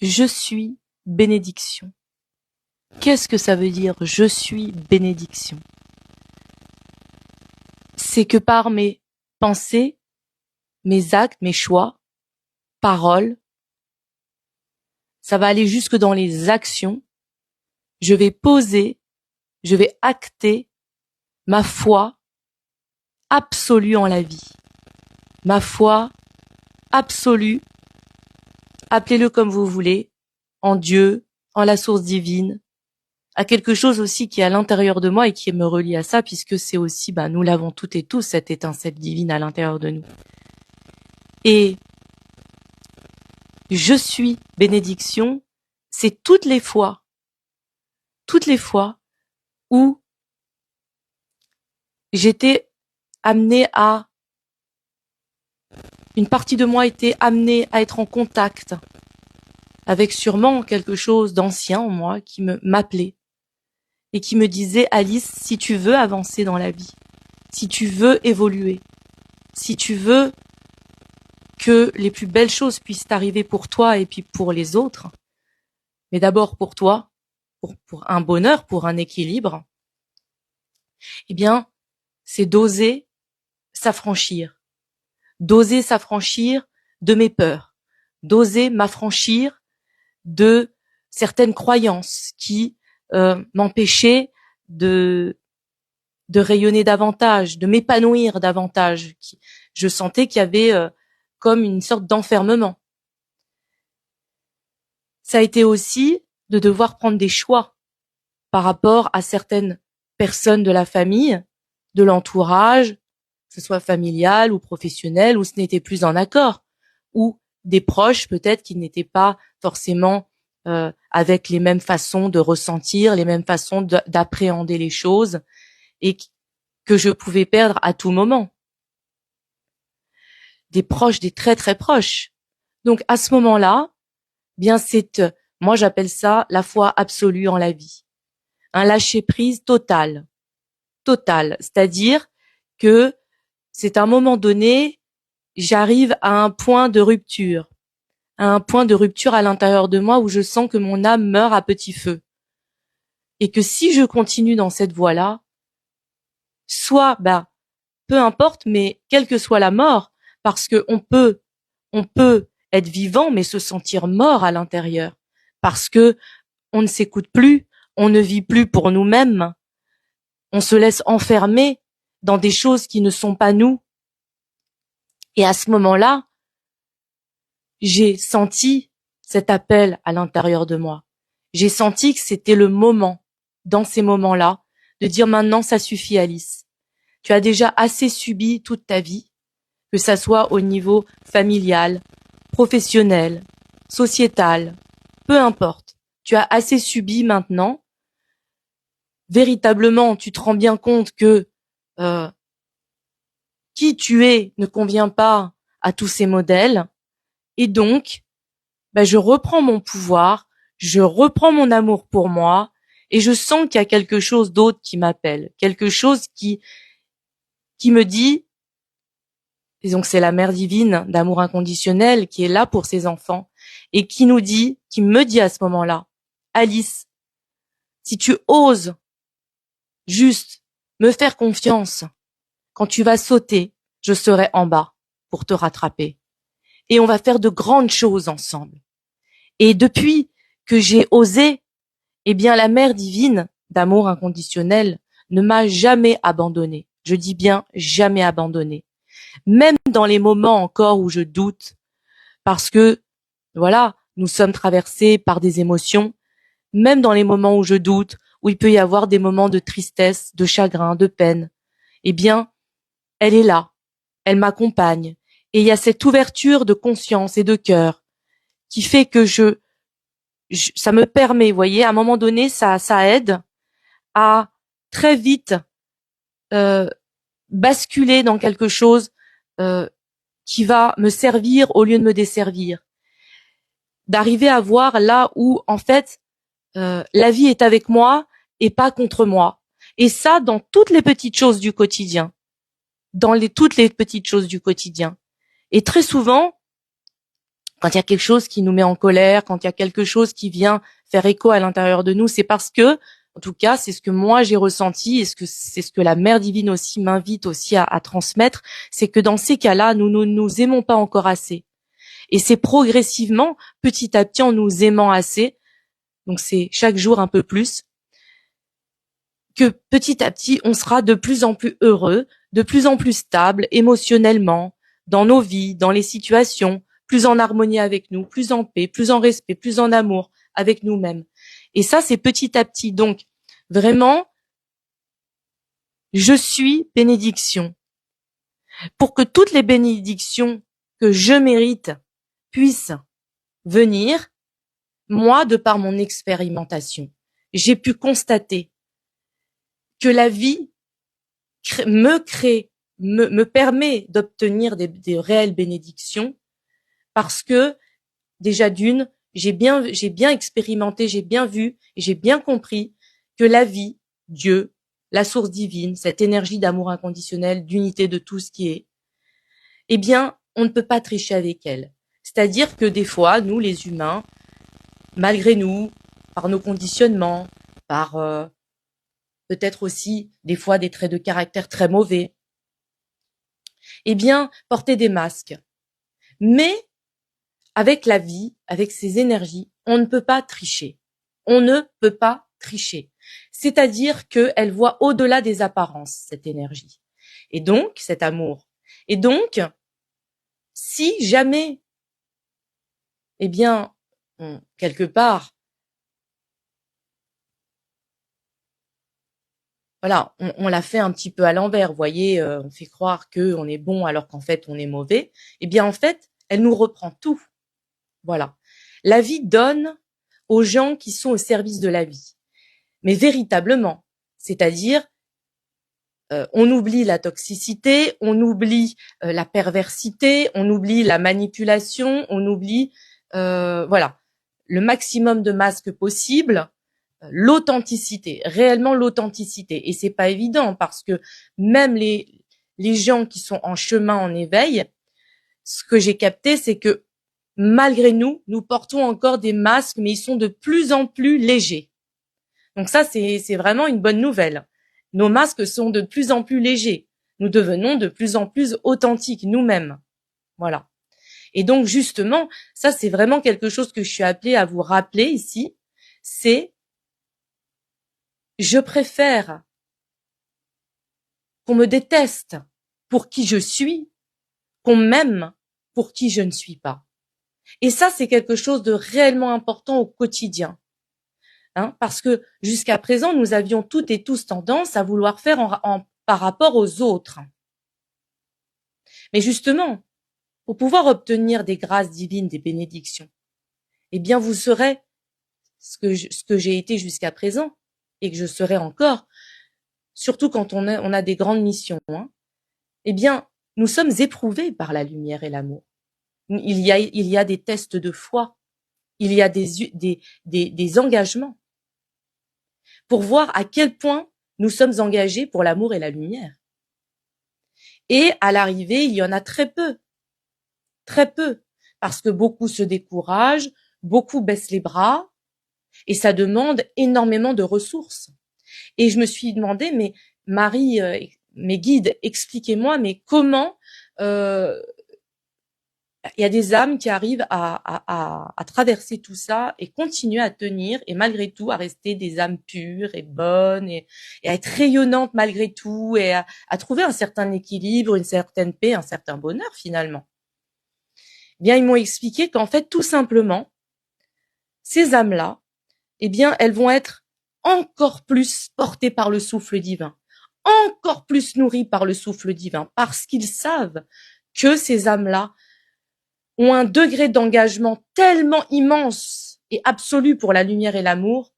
Je suis bénédiction. Qu'est-ce que ça veut dire « je suis bénédiction » ? C'est que par mes pensées, mes actes, mes choix, paroles, ça va aller jusque dans les actions, je vais poser, je vais acter ma foi absolue en la vie. Ma foi absolue, appelez-le comme vous voulez, en Dieu, en la source divine, à quelque chose aussi qui est à l'intérieur de moi et qui me relie à ça, puisque c'est aussi, nous l'avons toutes et tous, cette étincelle divine à l'intérieur de nous. Et je suis bénédiction, c'est toutes les fois où j'étais amenée à, une partie de moi était amenée à être en contact avec sûrement quelque chose d'ancien en moi qui m'appelait et qui me disait « Alice, si tu veux avancer dans la vie, si tu veux évoluer, si tu veux que les plus belles choses puissent arriver pour toi et puis pour les autres, mais d'abord pour toi, pour un bonheur, pour un équilibre, eh bien, c'est d'oser s'affranchir de mes peurs, d'oser m'affranchir de certaines croyances qui m'empêchaient de rayonner davantage, de m'épanouir davantage. Je sentais qu'il y avait comme une sorte d'enfermement. Ça a été aussi de devoir prendre des choix par rapport à certaines personnes de la famille, de l'entourage, que ce soit familial ou professionnel, où ce n'était plus en accord, ou des proches peut-être qui n'étaient pas forcément avec les mêmes façons de ressentir, les mêmes façons d'appréhender les choses, et que je pouvais perdre à tout moment. Des proches, des très très proches. Donc à ce moment-là, bien moi j'appelle ça la foi absolue en la vie. Un lâcher-prise total. C'est-à-dire que c'est à un moment donné, j'arrive à un point de rupture. À l'intérieur de moi où je sens que mon âme meurt à petit feu. Et que si je continue dans cette voie-là, soit, peu importe, mais quelle que soit la mort, parce que on peut être vivant mais se sentir mort à l'intérieur, parce que on ne s'écoute plus, on ne vit plus pour nous-mêmes, on se laisse enfermer dans des choses qui ne sont pas nous. Et à ce moment-là, j'ai senti cet appel à l'intérieur de moi. J'ai senti que c'était le moment, dans ces moments-là, de dire maintenant ça suffit Alice. Tu as déjà assez subi toute ta vie, que ça soit au niveau familial, professionnel, sociétal, peu importe. Tu as assez subi maintenant. Véritablement, tu te rends bien compte que qui tu es ne convient pas à tous ces modèles. Et donc, je reprends mon pouvoir, je reprends mon amour pour moi, et je sens qu'il y a quelque chose d'autre qui m'appelle, quelque chose qui me dit, et donc c'est la mère divine d'amour inconditionnel qui est là pour ses enfants, et qui me dit à ce moment-là, Alice, si tu oses juste me faire confiance, quand tu vas sauter, je serai en bas pour te rattraper. Et on va faire de grandes choses ensemble. Et depuis que j'ai osé, la mère divine d'amour inconditionnel ne m'a jamais abandonnée. Je dis bien jamais abandonnée. Même dans les moments encore où je doute, parce que, nous sommes traversés par des émotions, même dans les moments où je doute, où il peut y avoir des moments de tristesse, de chagrin, de peine, elle est là, elle m'accompagne, et il y a cette ouverture de conscience et de cœur qui fait que ça me permet, vous voyez, à un moment donné, ça aide à très vite basculer dans quelque chose qui va me servir au lieu de me desservir. D'arriver à voir là où, en fait, la vie est avec moi et pas contre moi. Et ça, dans toutes les petites choses du quotidien. Toutes les petites choses du quotidien. Et très souvent, Quand il y a quelque chose qui nous met en colère, quand il y a quelque chose qui vient faire écho à l'intérieur de nous, c'est parce que, en tout cas, c'est ce que moi j'ai ressenti et c'est ce que la Mère Divine aussi m'invite aussi à transmettre, c'est que dans ces cas-là, nous ne nous aimons pas encore assez. Et c'est progressivement, petit à petit, en nous aimant assez, donc c'est chaque jour un peu plus, que petit à petit, on sera de plus en plus heureux, de plus en plus stable émotionnellement, dans nos vies, dans les situations, plus en harmonie avec nous, plus en paix, plus en respect, plus en amour avec nous-mêmes. Et ça, c'est petit à petit. Donc, vraiment, je suis bénédiction. Pour que toutes les bénédictions que je mérite puissent venir, moi, de par mon expérimentation, j'ai pu constater que la vie me permet d'obtenir des réelles bénédictions parce que, déjà d'une, j'ai bien expérimenté, j'ai bien vu et j'ai bien compris que la vie, Dieu, la source divine, cette énergie d'amour inconditionnel, d'unité de tout ce qui est, eh bien, on ne peut pas tricher avec elle. C'est-à-dire que des fois, nous, les humains, malgré nous, par nos conditionnements, par peut-être aussi des fois des traits de caractère très mauvais, eh bien, porter des masques. Mais avec la vie, avec ces énergies, on ne peut pas tricher. On ne peut pas tricher. C'est-à-dire qu'elle voit au-delà des apparences, cette énergie. Et donc, cet amour. Et donc, si jamais, eh bien, quelque part, voilà, on l'a fait un petit peu à l'envers, vous voyez, on fait croire qu'on est bon alors qu'en fait on est mauvais, eh bien en fait, elle nous reprend tout. Voilà. La vie donne aux gens qui sont au service de la vie. Mais véritablement, c'est-à-dire, on oublie la toxicité, on oublie la perversité, on oublie la manipulation, on oublie, voilà, le maximum de masques possible, l'authenticité, réellement l'authenticité. Et c'est pas évident parce que même les gens qui sont en chemin en éveil, ce que j'ai capté, c'est que malgré nous, nous portons encore des masques, mais ils sont de plus en plus légers. Donc ça, c'est vraiment une bonne nouvelle. Nos masques sont de plus en plus légers. Nous devenons de plus en plus authentiques nous-mêmes. Voilà. Et donc justement, ça c'est vraiment quelque chose que je suis appelée à vous rappeler ici. C'est, je préfère qu'on me déteste pour qui je suis, qu'on m'aime pour qui je ne suis pas. Et ça, c'est quelque chose de réellement important au quotidien. Parce que jusqu'à présent, nous avions toutes et tous tendance à vouloir faire par rapport aux autres. Mais justement, pour pouvoir obtenir des grâces divines, des bénédictions, eh bien, vous serez ce que j'ai été jusqu'à présent et que je serai encore, surtout quand on a des grandes missions. Eh bien, nous sommes éprouvés par la lumière et l'amour. Il y a des tests de foi, il y a des engagements pour voir à quel point nous sommes engagés pour l'amour et la lumière. Et à l'arrivée, il y en a très peu, parce que beaucoup se découragent, beaucoup baissent les bras, et ça demande énormément de ressources. Et je me suis demandé, mais Marie, mes guides, expliquez-moi, mais comment il y a des âmes qui arrivent à traverser tout ça et continuer à tenir et malgré tout à rester des âmes pures et bonnes et à être rayonnantes malgré tout et à trouver un certain équilibre, une certaine paix, un certain bonheur finalement. Eh bien, ils m'ont expliqué qu'en fait, tout simplement, ces âmes-là, eh bien, elles vont être encore plus portées par le souffle divin, encore plus nourries par le souffle divin, parce qu'ils savent que ces âmes-là ont un degré d'engagement tellement immense et absolu pour la lumière et l'amour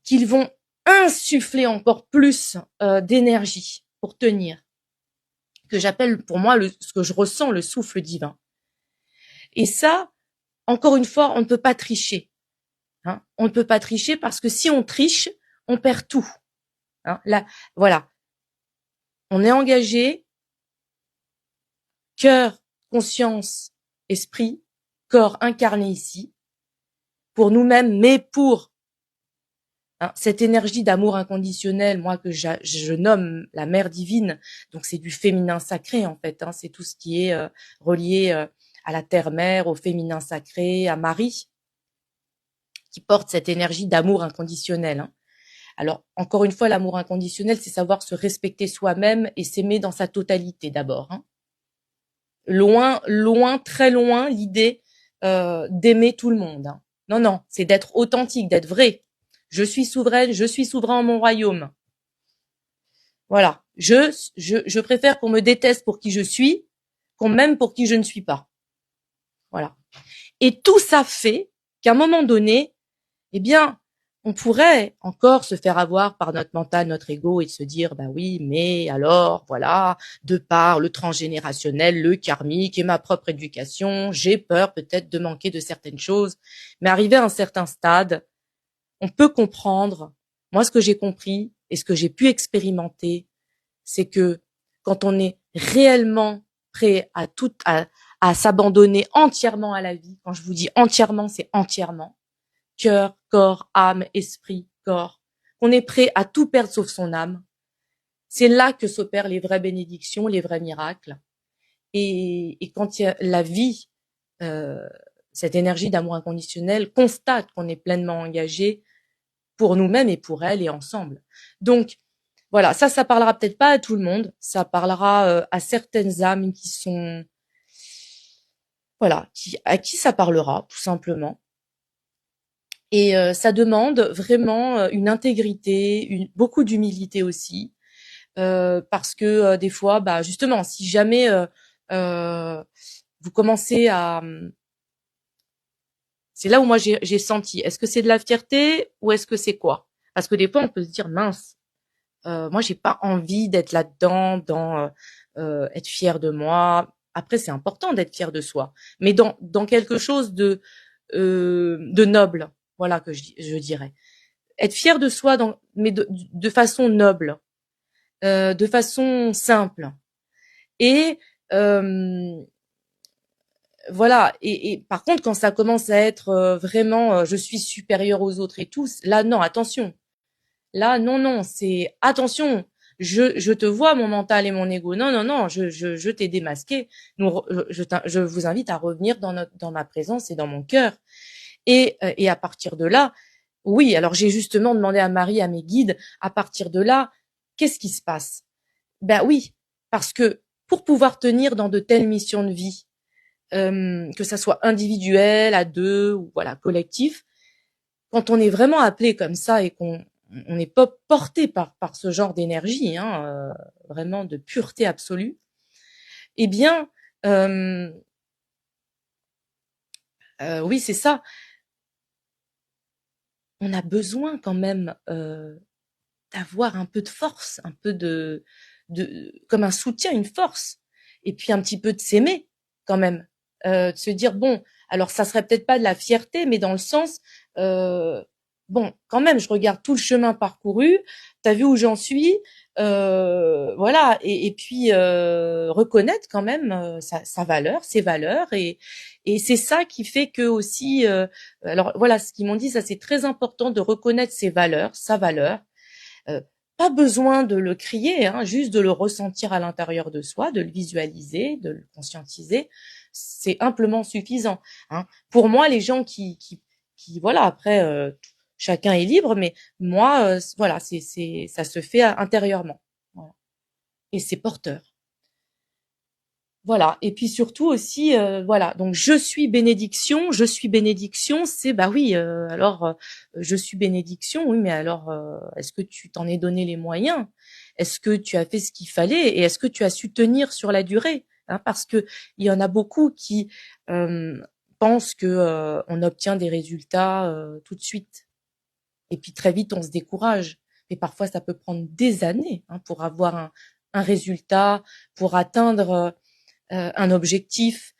qu'ils vont insuffler encore plus d'énergie pour tenir, que j'appelle pour moi ce que je ressens le souffle divin. Et ça, encore une fois, on ne peut pas tricher. On ne peut pas tricher parce que si on triche, on perd tout. Là, voilà. On est engagé, cœur conscience, esprit, corps incarné ici, pour nous-mêmes, mais pour cette énergie d'amour inconditionnel, moi que je nomme la mère divine, donc c'est du féminin sacré en fait, c'est tout ce qui est relié à la terre-mère, au féminin sacré, à Marie, qui porte cette énergie d'amour inconditionnel. Alors, encore une fois, l'amour inconditionnel, c'est savoir se respecter soi-même et s'aimer dans sa totalité d'abord. Loin, loin, très loin l'idée d'aimer tout le monde. Non, non, c'est d'être authentique, d'être vrai. Je suis souveraine, je suis souverain en mon royaume. Voilà. Je préfère qu'on me déteste pour qui je suis, qu'on m'aime pour qui je ne suis pas. Voilà. Et tout ça fait qu'à un moment donné, eh bien, on pourrait encore se faire avoir par notre mental, notre ego et de se dire, bah oui, mais alors, voilà, de par le transgénérationnel, le karmique et ma propre éducation, j'ai peur peut-être de manquer de certaines choses. Mais arrivé à un certain stade, on peut comprendre. Moi, ce que j'ai compris et ce que j'ai pu expérimenter, c'est que quand on est réellement prêt à s'abandonner entièrement à la vie, quand je vous dis entièrement, c'est entièrement, cœur, corps, âme, esprit, corps, qu'on est prêt à tout perdre sauf son âme, c'est là que s'opèrent les vraies bénédictions, les vrais miracles. Et quand il y a la vie, cette énergie d'amour inconditionnel constate qu'on est pleinement engagé pour nous-mêmes et pour elle et ensemble. Donc, voilà, ça parlera peut-être pas à tout le monde, ça parlera à certaines âmes qui sont, voilà, à qui ça parlera, tout simplement. Et ça demande vraiment une intégrité, beaucoup d'humilité aussi, parce que des fois, bah justement, si jamais vous commencez à, c'est là où moi j'ai senti, est-ce que c'est de la fierté ou est-ce que c'est quoi? Parce que des fois on peut se dire mince, moi j'ai pas envie d'être là-dedans, dans être fier de moi. Après c'est important d'être fier de soi, mais dans quelque chose de noble, voilà que je dirais. Être fier de soi, mais de façon noble, de façon simple. Et voilà. Et par contre, quand ça commence à être vraiment, je suis supérieur aux autres et tous, là non, attention. Là non, non, c'est attention. Je te vois, mon mental et mon ego. Non, non, non, je t'ai démasqué. Je vous invite à revenir dans ma présence et dans mon cœur. Et à partir de là, oui, alors j'ai justement demandé à Marie, à mes guides, à partir de là, qu'est-ce qui se passe? Ben oui, parce que pour pouvoir tenir dans de telles missions de vie, que ça soit individuel, à deux ou voilà collectif, quand on est vraiment appelé comme ça et qu'on n'est pas porté par ce genre d'énergie, vraiment de pureté absolue, eh bien, oui, c'est ça. On a besoin quand même d'avoir un peu de force, un peu de comme un soutien, une force, et puis un petit peu de s'aimer quand même, de se dire bon, alors ça serait peut-être pas de la fierté, mais dans le sens bon, quand même, je regarde tout le chemin parcouru, t'as vu où j'en suis, voilà, et puis reconnaître quand même sa valeur, ses valeurs, et c'est ça qui fait que aussi, alors voilà, ce qu'ils m'ont dit, ça c'est très important de reconnaître ses valeurs, sa valeur. Euh, Pas besoin de le crier, juste de le ressentir à l'intérieur de soi, de le visualiser, de le conscientiser, c'est amplement suffisant. Pour moi, les gens qui voilà, après chacun est libre, mais moi, voilà, ça se fait intérieurement, voilà. Et c'est porteur. Voilà. Et puis surtout aussi, voilà. Donc je suis bénédiction, c'est bah oui. Alors je suis bénédiction, oui, mais alors est-ce que tu t'en es donné les moyens? Est-ce que tu as fait ce qu'il fallait et est-ce que tu as su tenir sur la durée? Parce que il y en a beaucoup qui pensent que on obtient des résultats tout de suite et puis très vite on se décourage. Mais parfois ça peut prendre des années pour avoir un résultat, pour atteindre un objectif,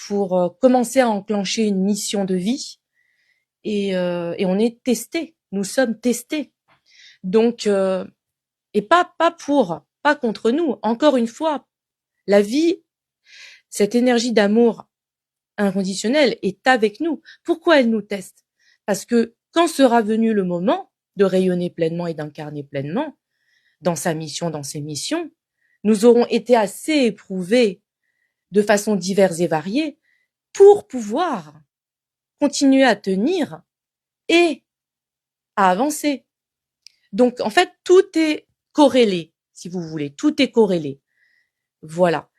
pour commencer à enclencher une mission de vie. Et on est testé, nous sommes testés. Donc, et pas contre nous. Encore une fois, la vie, Cette énergie d'amour inconditionnel est avec nous. Pourquoi elle nous teste? Parce que quand sera venu le moment de rayonner pleinement et d'incarner pleinement dans sa mission, dans ses missions, nous aurons été assez éprouvés de façon diverse et variée pour pouvoir continuer à tenir et à avancer. Donc, en fait, tout est corrélé, si vous voulez. Tout est corrélé. Voilà.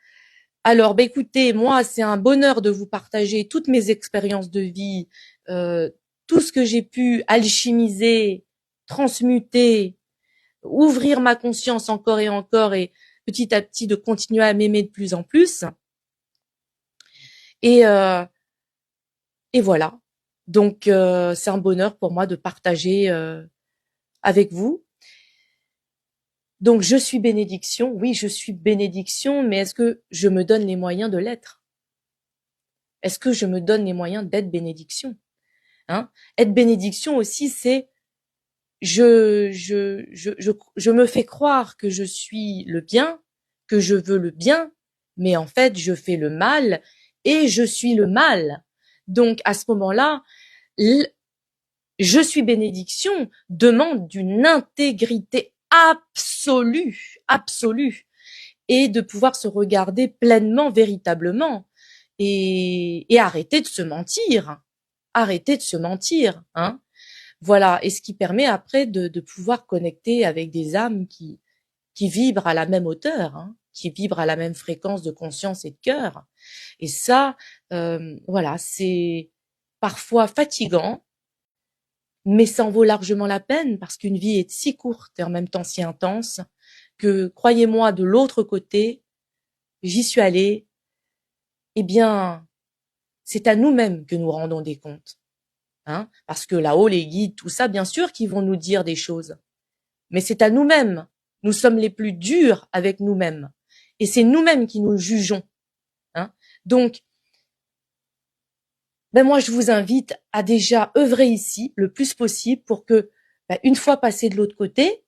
Alors, écoutez, moi, c'est un bonheur de vous partager toutes mes expériences de vie, tout ce que j'ai pu alchimiser, transmuter, ouvrir ma conscience encore et petit à petit de continuer à m'aimer de plus en plus. Et, euh, et voilà. Donc, c'est un bonheur pour moi de partager avec vous. Donc, je suis bénédiction. Oui, je suis bénédiction, mais est-ce que je me donne les moyens de l'être? Est-ce que je me donne les moyens d'être bénédiction? Hein? Être bénédiction aussi, c'est je me fais croire que je suis le bien, que je veux le bien, mais en fait, je fais le mal et je suis le mal. Donc, à ce moment-là, je suis bénédiction demande d'une intégrité absolue, absolue, et de pouvoir se regarder pleinement, véritablement, et arrêter de se mentir. Arrêter de se mentir, hein. Voilà, et ce qui permet après de pouvoir connecter avec des âmes qui vibrent à la même hauteur, hein, qui vibrent à la même fréquence de conscience et de cœur. Et ça, voilà, c'est parfois fatigant, mais ça en vaut largement la peine parce qu'une vie est si courte et en même temps si intense que, croyez-moi, de l'autre côté, j'y suis allée, eh bien, c'est à nous-mêmes que nous rendons des comptes. Hein, parce que là-haut, les guides, tout ça, bien sûr qu'ils vont nous dire des choses. Mais c'est à nous-mêmes. Nous sommes les plus durs avec nous-mêmes. Et c'est nous-mêmes qui nous jugeons. Hein. Donc, moi, je vous invite à déjà œuvrer ici le plus possible pour que, une fois passé de l'autre côté,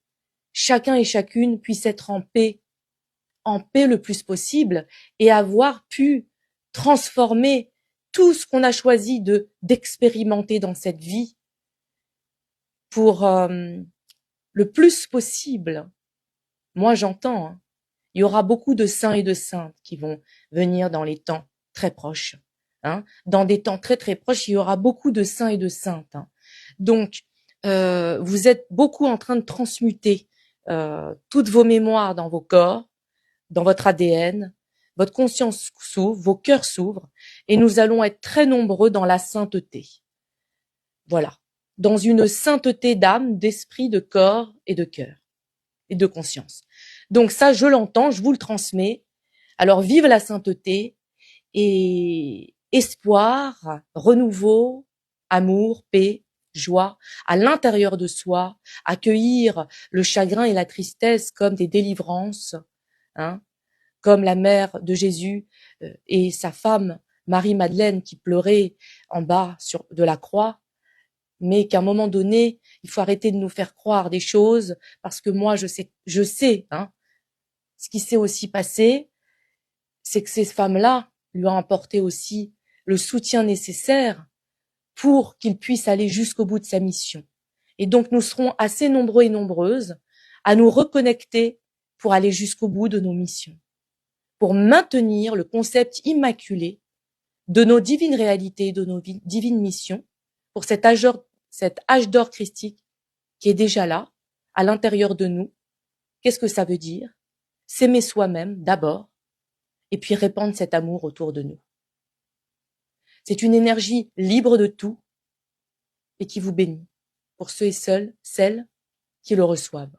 chacun et chacune puisse être en paix le plus possible et avoir pu transformer tout ce qu'on a choisi d'expérimenter dans cette vie pour le plus possible. Moi, j'entends, hein, il y aura beaucoup de saints et de saintes qui vont venir dans les temps très proches. Hein. Dans des temps très très proches, il y aura beaucoup de saints et de saintes. Hein. Donc, vous êtes beaucoup en train de transmuter toutes vos mémoires dans vos corps, dans votre ADN, votre conscience s'ouvre, vos cœurs s'ouvrent, et nous allons être très nombreux dans la sainteté. Voilà, dans une sainteté d'âme, d'esprit, de corps et de cœur, et de conscience. Donc ça, je l'entends, je vous le transmets. Alors vive la sainteté et espoir, renouveau, amour, paix, joie à l'intérieur de soi, accueillir le chagrin et la tristesse comme des délivrances, hein, comme la mère de Jésus et sa femme Marie-Madeleine qui pleurait en bas de la croix, mais qu'à un moment donné, il faut arrêter de nous faire croire des choses parce que moi, je sais, hein, ce qui s'est aussi passé, c'est que ces femmes-là lui ont apporté aussi le soutien nécessaire pour qu'il puisse aller jusqu'au bout de sa mission. Et donc, nous serons assez nombreux et nombreuses à nous reconnecter pour aller jusqu'au bout de nos missions, pour maintenir le concept immaculé de nos divines réalités, de nos divines missions, pour cet âge d'or christique qui est déjà là, à l'intérieur de nous. Qu'est-ce que ça veut dire? S'aimer soi-même d'abord, et puis répandre cet amour autour de nous. C'est une énergie libre de tout et qui vous bénit pour ceux et celles qui le reçoivent.